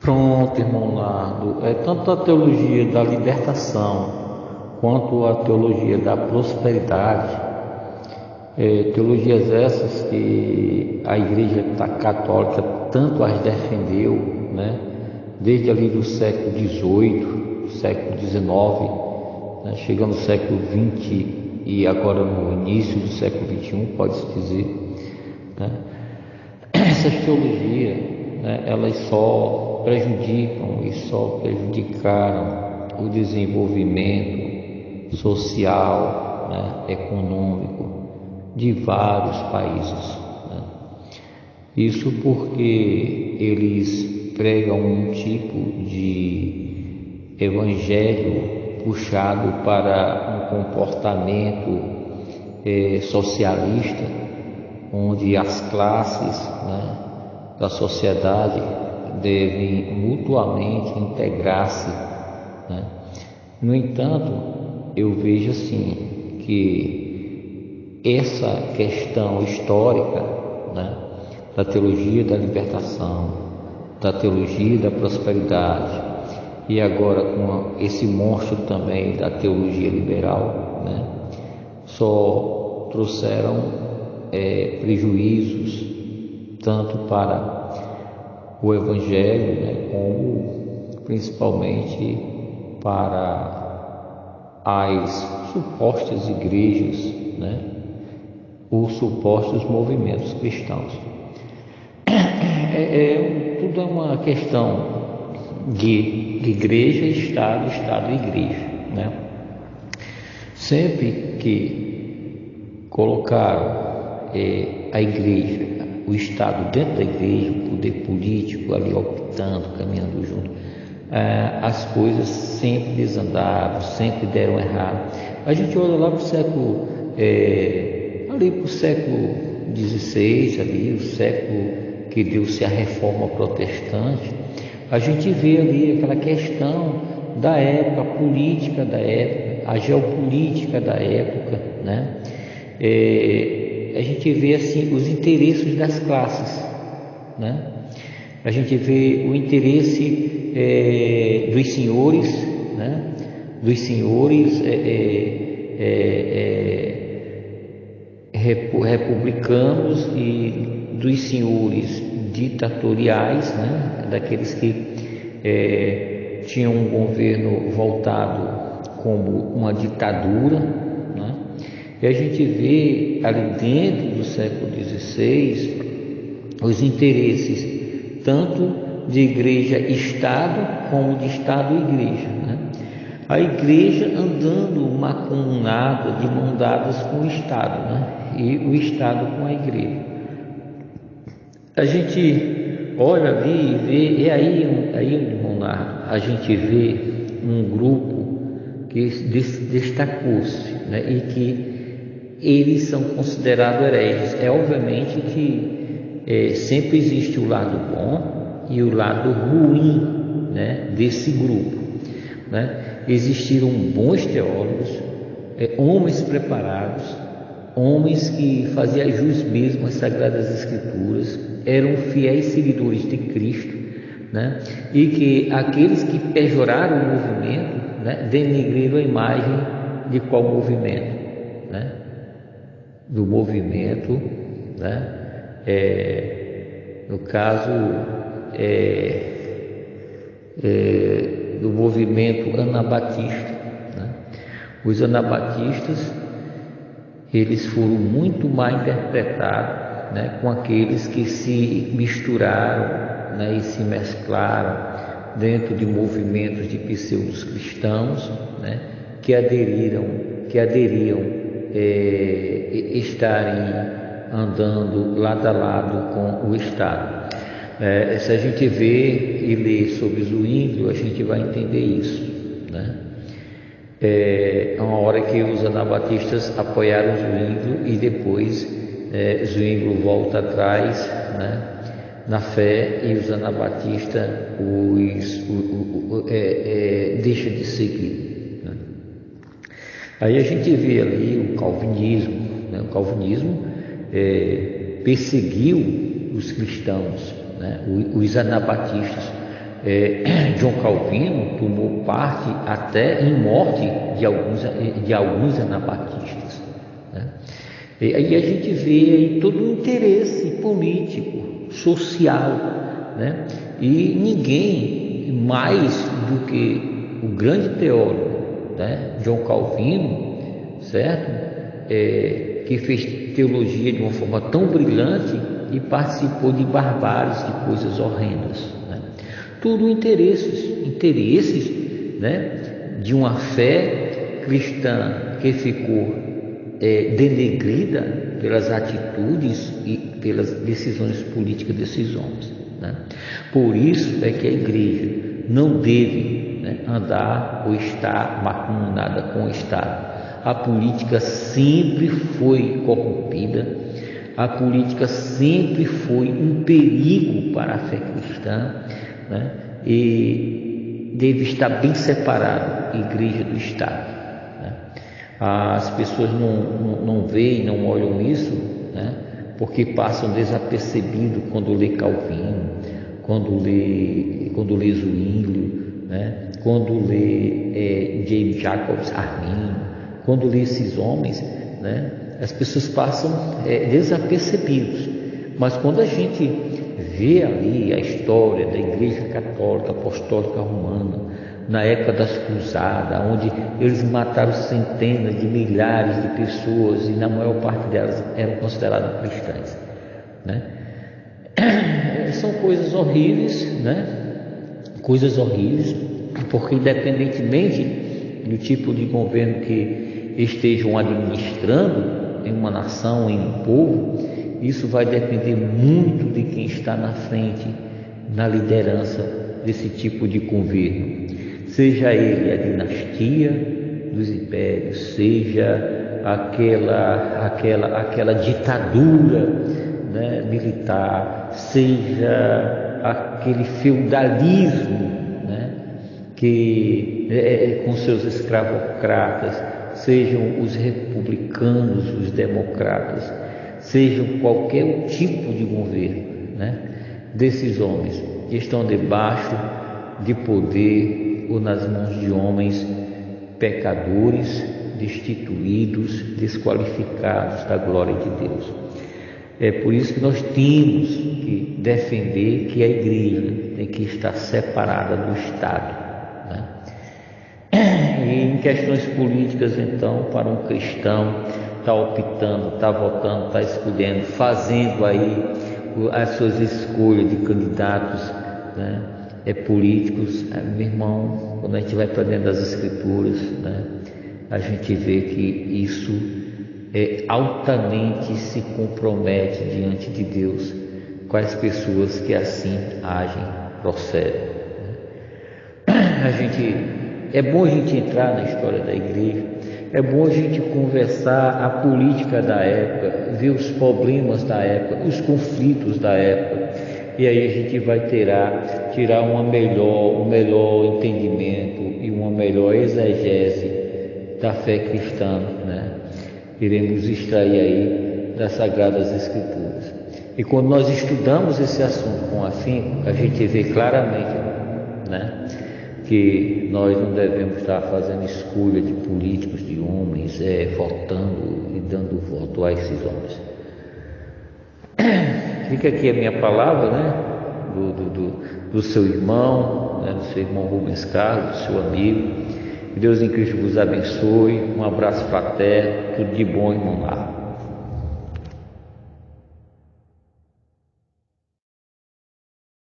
Pronto, irmão Nardo. Tanto a teologia da libertação quanto a teologia da prosperidade, teologias essas que a Igreja Católica tanto as defendeu, né, desde ali do século XVIII, século XIX, né, chegando no século XX e agora no início do século XXI, pode-se dizer, né, essas teologias, né, elas só prejudicam e só prejudicaram o desenvolvimento social, né, econômico de vários países, né? Isso porque eles pregam um tipo de evangelho puxado para um comportamento socialista, onde as classes, né, da sociedade devem mutuamente integrar-se, né? No entanto, eu vejo assim que essa questão histórica, né, da teologia da libertação, da teologia da prosperidade e agora com esse monstro também da teologia liberal, né, só trouxeram prejuízos tanto para o evangelho, né, como principalmente para as supostas igrejas, né, os supostos movimentos cristãos. Tudo é uma questão de igreja, Estado, Estado e igreja, né? Sempre que colocaram a igreja, o Estado dentro da igreja, o poder político ali optando, caminhando junto, as coisas sempre desandaram, sempre deram errado. A gente olha lá para o século ali para o século XVI, ali, o século que deu-se a reforma protestante, a gente vê ali aquela questão da época, a política da época, a geopolítica da época, né? A gente vê assim os interesses das classes, né? A gente vê o interesse dos senhores, né? Dos senhores republicanos e dos senhores ditatoriais, né, daqueles que tinham um governo voltado como uma ditadura, né? E a gente vê ali dentro do século XVI os interesses tanto de igreja-estado como de estado-igreja, né? A igreja andando mancomunada, de mão dadas com o Estado, né? E o Estado com a igreja. A gente olha ali e vê, irmão Nardo, a gente vê um grupo que destacou-se, né? E que eles são considerados hereges. Obviamente que sempre existe o lado bom e o lado ruim, né, desse grupo, né? Existiram bons teólogos, homens preparados, homens que faziam jus mesmo às Sagradas Escrituras, eram fiéis seguidores de Cristo, né? E que aqueles que pejoraram o movimento, né, denegriram a imagem de qual movimento, né? Do movimento, né? No caso do movimento anabatista, né? Os anabatistas, eles foram muito mal interpretados, né, com aqueles que se misturaram, né, e se mesclaram dentro de movimentos de pseudos cristãos, né, que aderiam estarem andando lado a lado com o Estado. Se a gente vê e lê sobre Zwinglio, a gente vai entender isso, né? Uma hora que os anabatistas apoiaram Zwinglio e depois Zwinglio volta atrás, né, na fé, e os anabatistas deixa de seguir, né? Aí a gente vê ali o calvinismo, né? O calvinismo perseguiu os cristãos, né? Os anabatistas, João Calvino tomou parte até em morte de alguns anabatistas, né? E aí a gente vê aí todo o interesse político, social, né? E ninguém mais do que o grande teólogo, né? João Calvino, certo? Que fez teologia de uma forma tão brilhante e participou de barbáries, de coisas horrendas, né? Tudo interesses, né? De uma fé cristã que ficou denegrida pelas atitudes e pelas decisões políticas desses homens, né? Por isso é que a igreja não deve, né, andar ou estar macumunada com o Estado. A política sempre foi corrompida, a política sempre foi um perigo para a fé cristã, né? E deve estar bem separado, igreja do Estado, né? As pessoas não veem, não olham isso, né? Porque passam desapercebido quando lê Calvino, quando lê Zwinglio, né? Quando lê James Jacobs Arminius, quando lê esses homens, né? As pessoas passam desapercebidos, mas quando a gente vê ali a história da Igreja Católica Apostólica Romana, na época das cruzadas, onde eles mataram centenas de milhares de pessoas e na maior parte delas eram consideradas cristãs, né? São coisas horríveis, né? Coisas horríveis, porque independentemente do tipo de governo que estejam administrando em uma nação, em um povo, isso vai depender muito de quem está na frente, na liderança desse tipo de governo, seja ele a dinastia dos impérios, seja aquela ditadura, né, militar, seja aquele feudalismo, né, que com seus escravocratas, sejam os republicanos, os democratas, sejam qualquer tipo de governo, né, desses homens que estão debaixo de poder ou nas mãos de homens pecadores, destituídos, desqualificados da glória de Deus. É por isso que nós temos que defender que a igreja tem que estar separada do Estado, né? E em questões políticas, então, para um cristão estar optando, estar votando, estar escolhendo, fazendo aí as suas escolhas de candidatos, né, políticos, meu irmão, quando a gente vai para dentro das Escrituras, né, a gente vê que isso altamente se compromete diante de Deus com as pessoas que assim agem, procedem, né? É bom a gente entrar na história da igreja, é bom a gente conversar a política da época, ver os problemas da época, os conflitos da época, e aí a gente vai tirar um melhor entendimento e uma melhor exegese da fé cristã, né? Iremos extrair aí das Sagradas Escrituras. E quando nós estudamos esse assunto com afinco, a gente vê claramente, né, que nós não devemos estar fazendo escolha de políticos, de homens, votando e dando voto a esses homens. Fica aqui a minha palavra, né, do seu irmão, né, do seu irmão Rubens Carlos, do seu amigo. Que Deus em Cristo vos abençoe. Um abraço fraterno, tudo de bom, irmão Marcos.